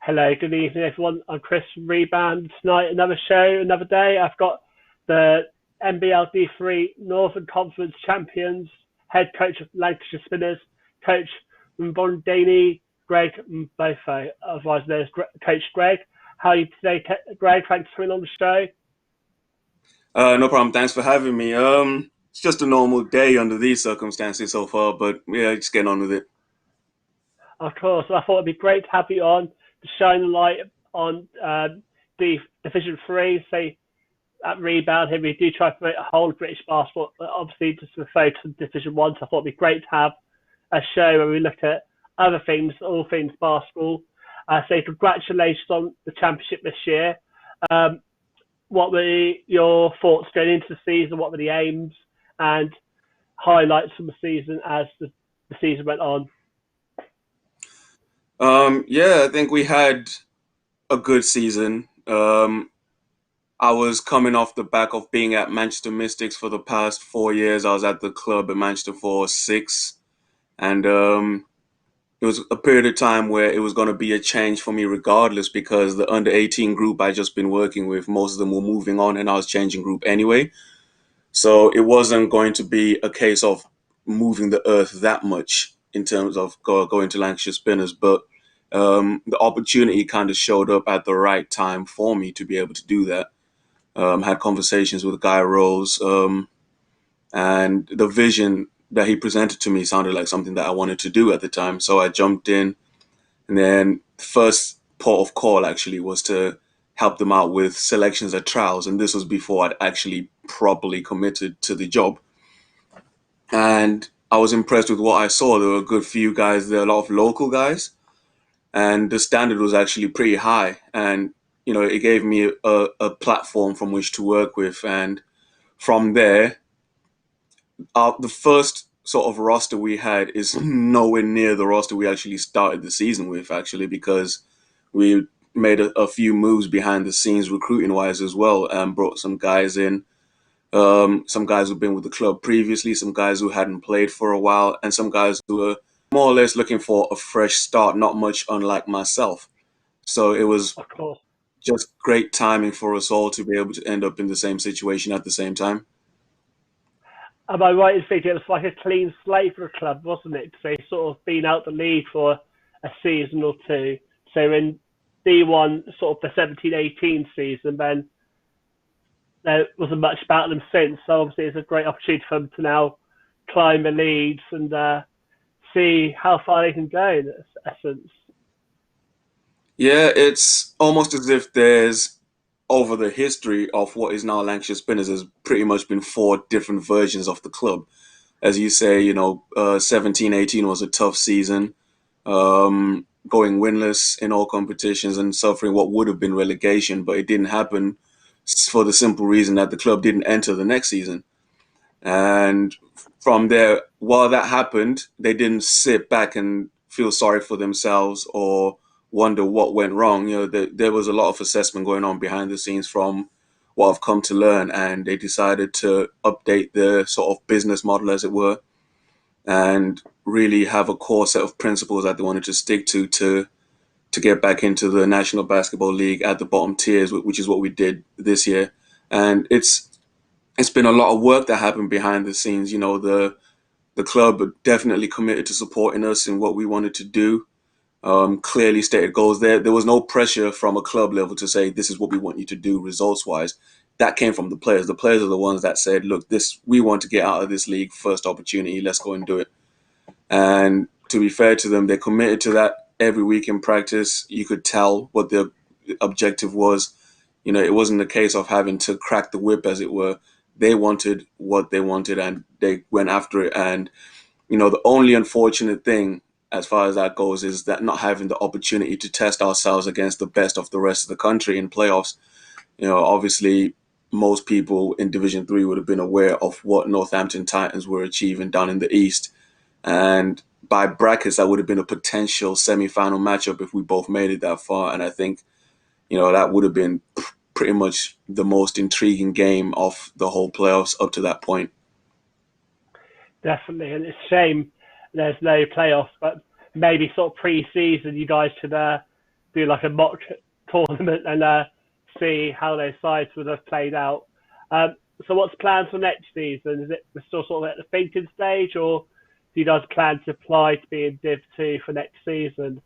Hello, good evening, everyone. I'm Chris from Rebound. Tonight, another show, another day. I've got the MBL D3 Northern Conference champions, head coach of Lancashire Spinners, coach Mbongeni, Greg Mpofu, otherwise known as Coach Greg. How are you today, Greg? Thanks for coming on the show. No problem. Thanks for having me. It's just a normal day under these circumstances so far, but yeah, just getting on with it. Of course, I thought it'd be great to have you on to shine the light on the Division 3, say at Rebound here, we do try to promote a whole British basketball, but obviously just to focus on Division 1. So I thought it'd be great to have a show where we look at other things, all things basketball. So congratulations on the championship this year. Um, what were your thoughts going into the season? What were the aims and highlights from the season as the season went on? Yeah, I think we had a good season. I was coming off the back of being at Manchester Mystics for the past 4 years. I was at the club at Manchester for six, and it was a period of time where it was going to be a change for me regardless because the under 18 group I just been working with, most of them were moving on, and I was changing group anyway. So it wasn't going to be a case of moving the earth that much in terms of going to Lancashire Spinners, but the opportunity kind of showed up at the right time for me to be able to do that. Had conversations with Guy Rose, and the vision that he presented to me sounded like something that I wanted to do at the time. So I jumped in, and then the first port of call actually was to help them out with selections at trials, and this was before I'd actually properly committed to the job. And I was impressed with what I saw. There were a good few guys there, a lot of local guys, and the standard was actually pretty high. And it gave me a platform from which to work with. And from there, the first sort of roster we had is nowhere near the roster we actually started the season with, actually, because we made a few moves behind the scenes recruiting wise as well, and brought some guys in, some guys who've been with the club previously, some guys who hadn't played for a while, and some guys who were more or less looking for a fresh start, not much unlike myself. So it was Of course. just great timing for us all to be able to end up in the same situation at the same time. Am I right in thinking it was like a clean slate for the club, wasn't it? So they sort of been out the league for a season or two. So in D1, sort of the 17-18 season, then there wasn't much about them since. So obviously it's a great opportunity for them to now climb the leads and see how far they can go in essence. Yeah, it's almost as if there's over the history of what is now Lancashire Spinners, there's pretty much been four different versions of the club. As you say, 17-18 was a tough season, going winless in all competitions and suffering what would have been relegation, but it didn't happen for the simple reason that the club didn't enter the next season. And from there, while that happened, they didn't sit back and feel sorry for themselves or wonder what went wrong. There was a lot of assessment going on behind the scenes from what I've come to learn, and they decided to update the sort of business model, as it were, and really have a core set of principles that they wanted to stick to get back into the National Basketball League at the bottom tiers, which is what we did this year. And it's been a lot of work that happened behind the scenes. The club are definitely committed to supporting us in what we wanted to do. Clearly stated goals there. There was no pressure from a club level to say this is what we want you to do results wise. That came from the players. The players are the ones that said, "Look, this we want to get out of this league. First opportunity, let's go and do it." And to be fair to them, they committed to that every week in practice. You could tell what their objective was. It wasn't a case of having to crack the whip, as it were. They wanted what they wanted and they went after it. And, the only unfortunate thing as far as that goes is that not having the opportunity to test ourselves against the best of the rest of the country in playoffs. Obviously, most people in Division 3 would have been aware of what Northampton Titans were achieving down in the East. And by brackets, that would have been a potential semi-final matchup if we both made it that far. And I think, that would have been pretty much the most intriguing game of the whole playoffs up to that point. Definitely, and it's a shame there's no playoffs, but maybe sort of pre-season you guys should do like a mock tournament and see how those sides would have played out. Um, so what's planned for next season? Is it still sort of at the thinking stage, or do you guys plan to apply to be in Div 2 for next season?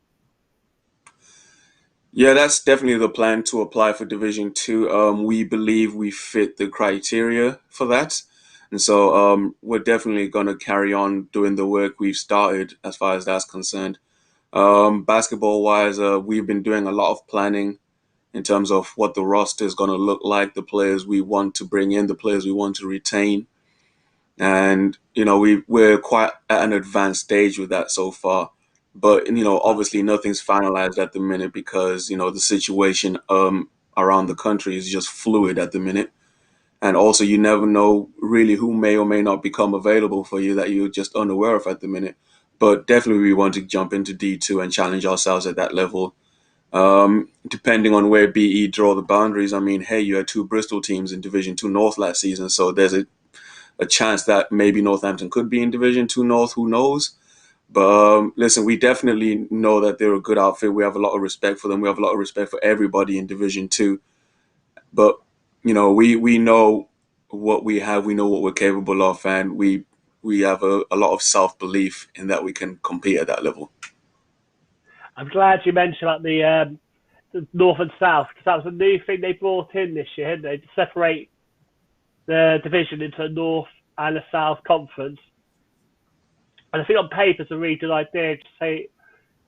Yeah, that's definitely the plan to apply for Division Two. We believe we fit the criteria for that, and so we're definitely going to carry on doing the work we've started as far as that's concerned. Basketball wise, we've been doing a lot of planning in terms of what the roster is going to look like, the players we want to bring in, the players we want to retain. And we're quite at an advanced stage with that so far. But obviously nothing's finalized at the minute because the situation around the country is just fluid at the minute. And also you never know really who may or may not become available for you that you're just unaware of at the minute. But definitely we want to jump into D2 and challenge ourselves at that level. Depending on where BE draw the boundaries, I mean, hey, you had two Bristol teams in Division Two North last season, so there's a chance that maybe Northampton could be in Division Two North. Who knows? But listen, we definitely know that they're a good outfit. We have a lot of respect for them. We have a lot of respect for everybody in Division Two. But we know what we have. We know what we're capable of, and we have a lot of self belief in that we can compete at that level. I'm glad you mentioned about the North and South because that was a new thing they brought in this year, didn't they? To separate the division into a North and a South conference. And I think on paper it's a really good idea. Just say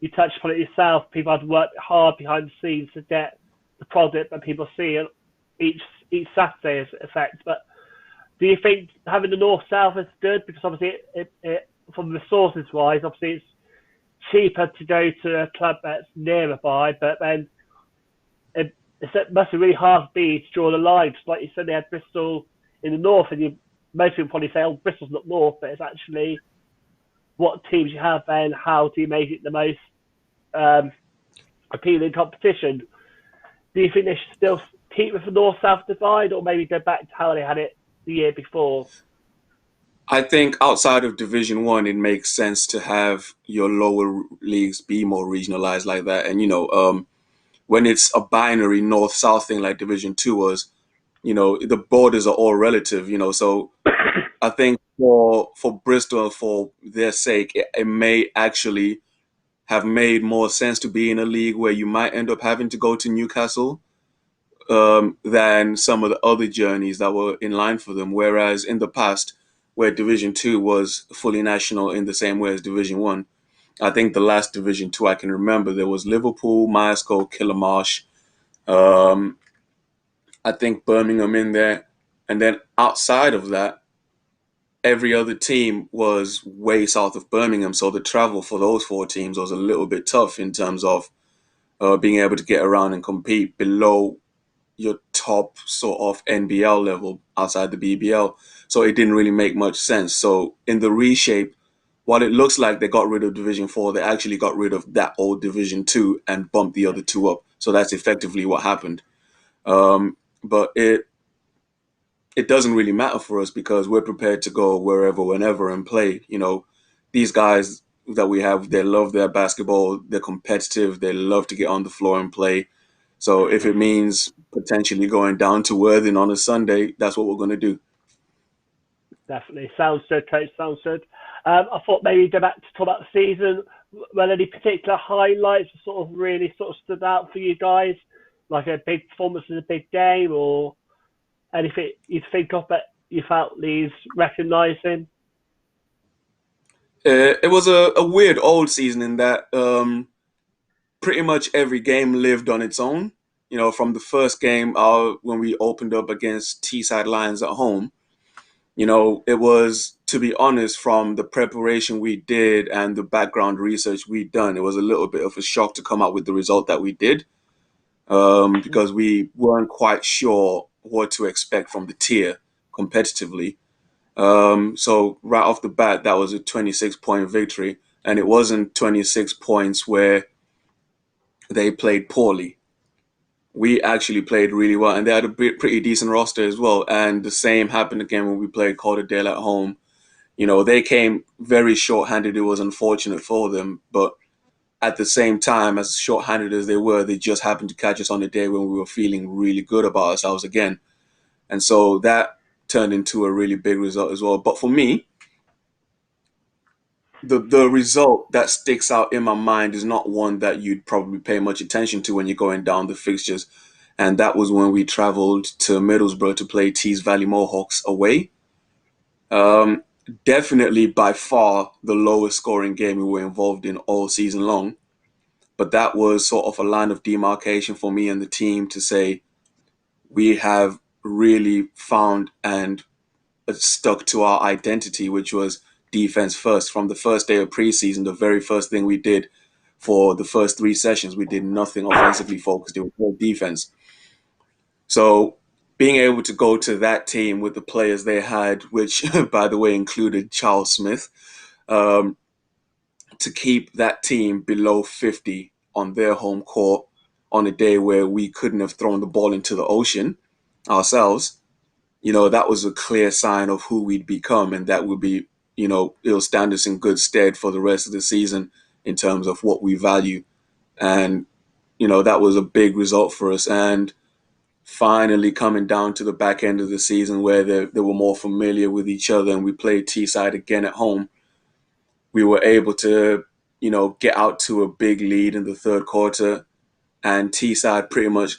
you touched upon it yourself. People have worked hard behind the scenes to get the product that people see each Saturday as effect. But do you think having the North South is good? Because obviously, it from resources wise, obviously it's cheaper to go to a club that's nearby, but then it must be really hard to be to draw the lines. Like you said, they had Bristol in the north, and most people probably say, "Oh, Bristol's not north," but it's actually what teams you have and how do you make it the most appealing competition. Do you think they should still keep with the north-south divide, or maybe go back to how they had it the year before? I think outside of Division One, it makes sense to have your lower leagues be more regionalized like that. And when it's a binary north-south thing like Division Two was, the borders are all relative. So I think for Bristol, for their sake, it may actually have made more sense to be in a league where you might end up having to go to Newcastle than some of the other journeys that were in line for them. Whereas in the past, where Division Two was fully national in the same way as Division One, I think the last Division Two I can remember there was Liverpool, Myerscough, Killamarsh, um, I think Birmingham in there, and then outside of that, every other team was way south of Birmingham. So the travel for those four teams was a little bit tough in terms of being able to get around and compete below your top sort of NBL level outside the BBL. So it didn't really make much sense. So in the reshape, while it looks like they got rid of Division 4, they actually got rid of that old Division 2 and bumped the other two up. So that's effectively what happened. But it doesn't really matter for us because we're prepared to go wherever, whenever, and play. These guys that we have, they love their basketball. They're competitive. They love to get on the floor and play. So if it means potentially going down to Worthing on a Sunday, that's what we're going to do. Definitely. Sounds good, coach. Sounds good. I thought maybe go back to talk about the season. Were any particular highlights that sort of really sort of stood out for you guys? Like a big performance in a big game, or anything you think of that you felt needs recognising? It was a weird old season in that pretty much every game lived on its own. From the first game when we opened up against Teesside Lions at home, it was, to be honest, from the preparation we did and the background research we'd done, it was a little bit of a shock to come out with the result that we did because we weren't quite sure what to expect from the tier competitively. So right off the bat, that was a 26-point victory, and it wasn't 26 points where they played poorly. We actually played really well, and they had a pretty decent roster as well. And the same happened again when we played Calderdale at home. They came very short-handed. It was unfortunate for them, but at the same time, as short-handed as they were, they just happened to catch us on a day when we were feeling really good about ourselves again. And so that turned into a really big result as well. But for me, the result that sticks out in my mind is not one that you'd probably pay much attention to when you're going down the fixtures. And that was when we traveled to Middlesbrough to play Tees Valley Mohawks away. Um, Definitely by far the lowest scoring game we were involved in all season long. But that was sort of a line of demarcation for me and the team to say we have really found and stuck to our identity, which was defense first. From the first day of preseason, the very first thing we did for the first 3 sessions, we did nothing offensively focused. It was all defense. So being able to go to that team with the players they had, which by the way included Charles Smith, um, to keep that team below 50 on their home court on a day where we couldn't have thrown the ball into the ocean ourselves, that was a clear sign of who we'd become, and that would be, it'll stand us in good stead for the rest of the season in terms of what we value. And, that was a big result for us. And finally coming down to the back end of the season where they were more familiar with each other and we played Teesside again at home, we were able to, get out to a big lead in the third quarter. And Teesside pretty much,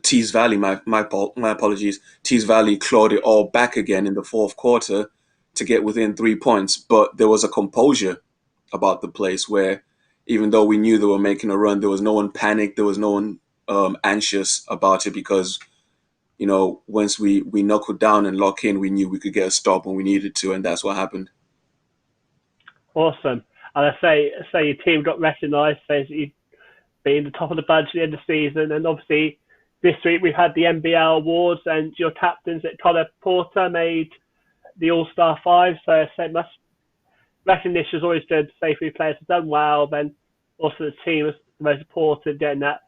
Tees Valley, my apologies, Tees Valley clawed it all back again in the fourth quarter to get within 3 points. But there was a composure about the place where even though we knew they were making a run, there was no one panicked, there was no one anxious about it because, once we knuckled down and lock in, we knew we could get a stop when we needed to, and that's what happened. Awesome. And I say your team got recognised, says that you being the top of the bunch at the end of the season. And obviously, this week we've had the MBL Wars, and your captains at Connor Porter made the All-Star 5. So recognition is always good. Say if players have done well, then also the team is the most important getting that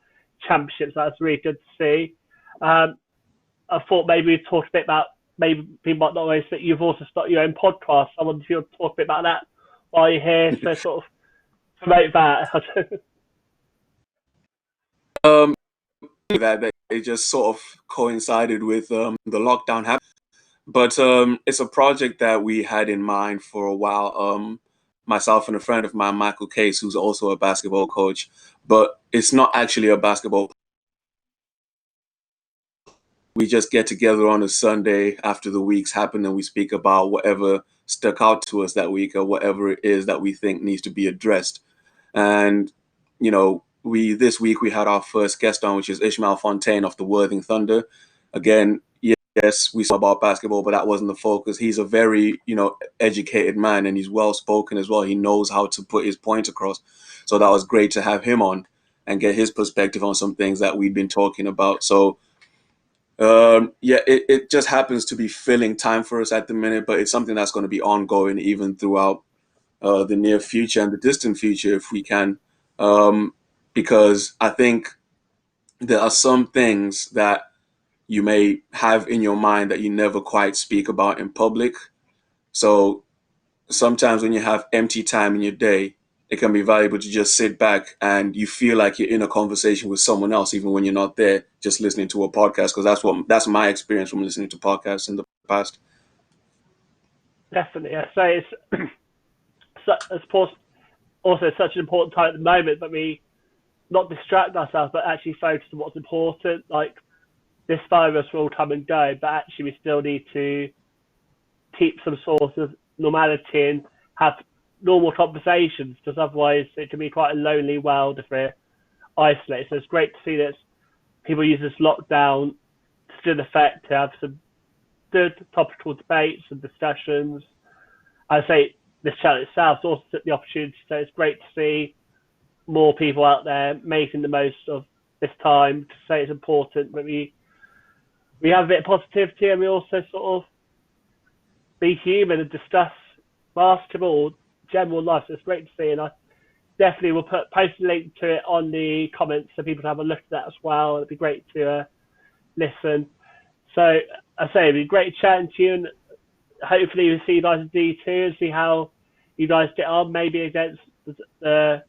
championship. So that's really good to see. I thought maybe we'd talk a bit about, maybe people might not know that you've also started your own podcast. I wonder if you want to talk a bit about that while you're here, so sort of promote that. That it just sort of coincided with the lockdown happening. But it's a project that we had in mind for a while. Myself and a friend of mine, Michael Case, who's also a basketball coach, but it's not actually a basketball. We just get together on a Sunday after the week's happened and we speak about whatever stuck out to us that week or whatever it is that we think needs to be addressed. And, this week we had our first guest on, which is Ishmael Fontaine of the Worthing Thunder. Again, yes, we saw about basketball, but that wasn't the focus. He's a very, educated man, and he's well spoken as well. He knows how to put his point across. So that was great to have him on and get his perspective on some things that we'd been talking about. So it just happens to be filling time for us at the minute, but it's something that's going to be ongoing even throughout the near future and the distant future if we can. Because I think there are some things that you may have in your mind that you never quite speak about in public. So sometimes when you have empty time in your day, it can be valuable to just sit back and you feel like you're in a conversation with someone else, even when you're not there, just listening to a podcast. Because that's my experience from listening to podcasts in the past. Definitely, I say it's also such an important time at the moment, but we not distract ourselves, but actually focus on what's important. Like, this virus will come and go, but actually we still need to keep some sort of normality and have normal conversations, because otherwise it can be quite a lonely world if we're isolated. So it's great to see that people use this lockdown to still effect to have some good topical debates and discussions. I say this channel itself also took the opportunity, so it's great to see more people out there making the most of this time to say it's important that we have a bit of positivity, and we also sort of be human and discuss basketball, general life. So it's great to see, and I definitely will post a link to it on the comments so people can have a look at that as well. It'd be great to listen. So I say it'd be great chatting to you, and hopefully we'll see you guys in D2 and see how you guys get on, maybe against the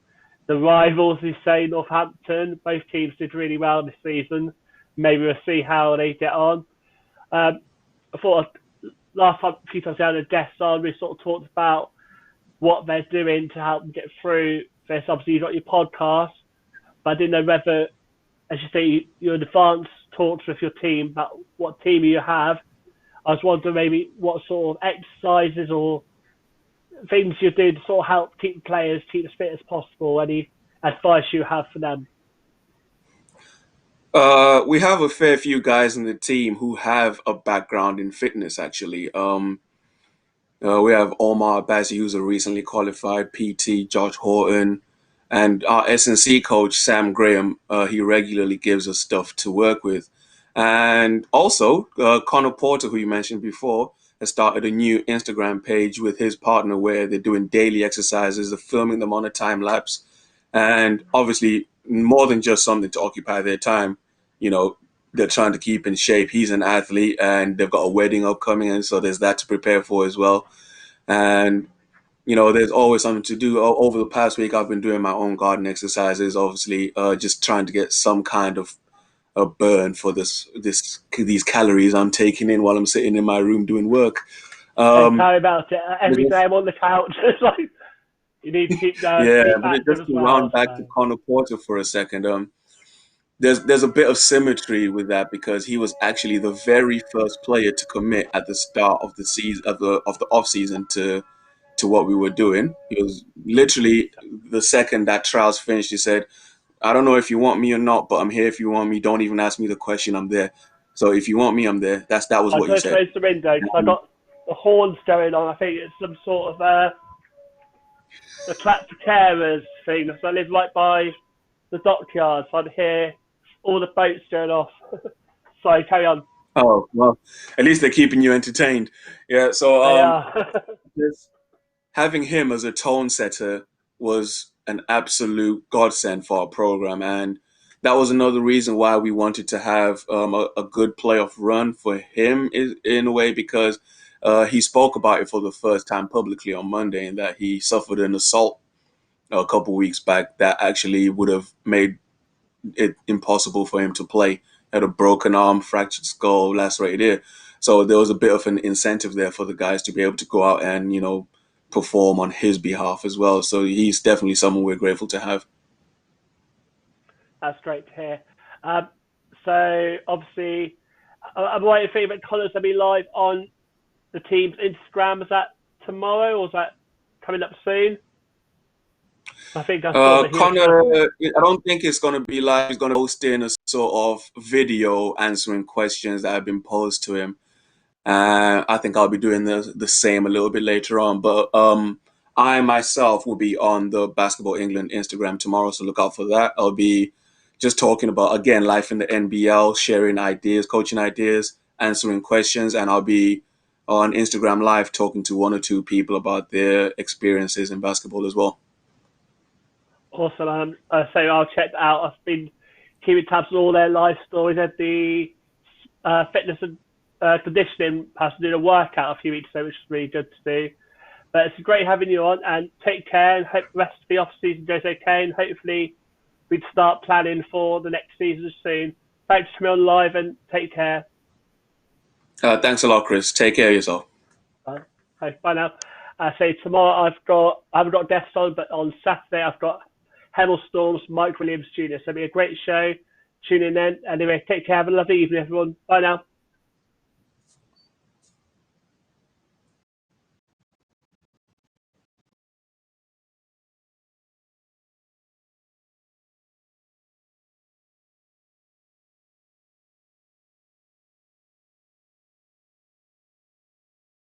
the rivals, you say, Northampton. Both teams did really well this season. Maybe we'll see how they get on. I thought last time, a few times down the desk on, we sort of talked about what they're doing to help them get through this. Obviously, you've got your podcast, but I didn't know whether, as you say, you're in advanced talks with your team about what team you have. I was wondering maybe what sort of exercises or things you do to sort of help keep the players keep as fit as possible. Any advice you have for them? We have a fair few guys in the team who have a background in fitness, actually. We have Omar Abbasi, who's a recently qualified PT, Josh Horton, and our S&C coach, Sam Graham. He regularly gives us stuff to work with. And also, Connor Porter, who you mentioned before, has started a new Instagram page with his partner where they're doing daily exercises, they're filming them on a time lapse. And obviously, more than just something to occupy their time, you know, they're trying to keep in shape. He's an athlete and they've got a wedding upcoming, and so there's that to prepare for as well. And there's always something to do. Over the past week, I've been doing my own garden exercises, obviously, just trying to get some kind of a burn for these calories I'm taking in while I'm sitting in my room doing work. And tell me about it. Every day I'm on the couch. It's like you need to keep going. Yeah, Keep but active just as to well. round back to Connor Porter for a second, there's a bit of symmetry with that because he was actually the very first player to commit at the start of the season of the off season to what we were doing. He was literally the second that trials finished. He said, "I don't know if you want me or not, but I'm here if you want me. Don't even ask me the question. I'm there. So if you want me, I'm there." That was I what he just said. raised the window because I got the horns going on. I think it's some sort of the tractor carers thing. So I live right by the dockyard, so I'd hear all the boats going off. Sorry, carry on. Oh well, at least they're keeping you entertained. Yeah. So They are. just having him as a tone setter was an absolute godsend for our program, and that was another reason why we wanted to have a good playoff run for him in a way because he spoke about it for the first time publicly on Monday, and that he suffered an assault a couple weeks back that actually would have made it impossible for him to play. Had a broken arm, fractured skull, lacerated ear. So there was a bit of an incentive there for the guys to be able to go out and perform on his behalf as well. So he's definitely someone we're grateful to have. That's great to hear. So obviously, I'm waiting for favorite colours to be live on the team's Instagram. Is that tomorrow or is that coming up soon? I think I saw that he was. Connor, I don't think it's going to be live. He's going to post in a sort of video answering questions that have been posed to him. I think I'll be doing the same a little bit later on. But I myself will be on the Basketball England Instagram tomorrow, so look out for that. I'll be just talking about, again, life in the NBL, sharing ideas, coaching ideas, answering questions, and I'll be on Instagram Live talking to one or two people about their experiences in basketball as well. Awesome. So I'll check that out. I've been keeping tabs on all their life stories. At the fitness and conditioning person doing a workout a few weeks ago, which is really good to do. But it's great having you on, and take care, and hope the rest of the off season goes okay, and hopefully we'd start planning for the next season soon. Thanks for coming on live, and take care. Thanks a lot, Chris. Take care of yourself. Bye now. I say tomorrow I haven't got guests on, but on Saturday I've got Hemel Storm's Mike Williams Jr. So it'll be a great show. Tune in then. Anyway, take care. Have a lovely evening, everyone. Bye now.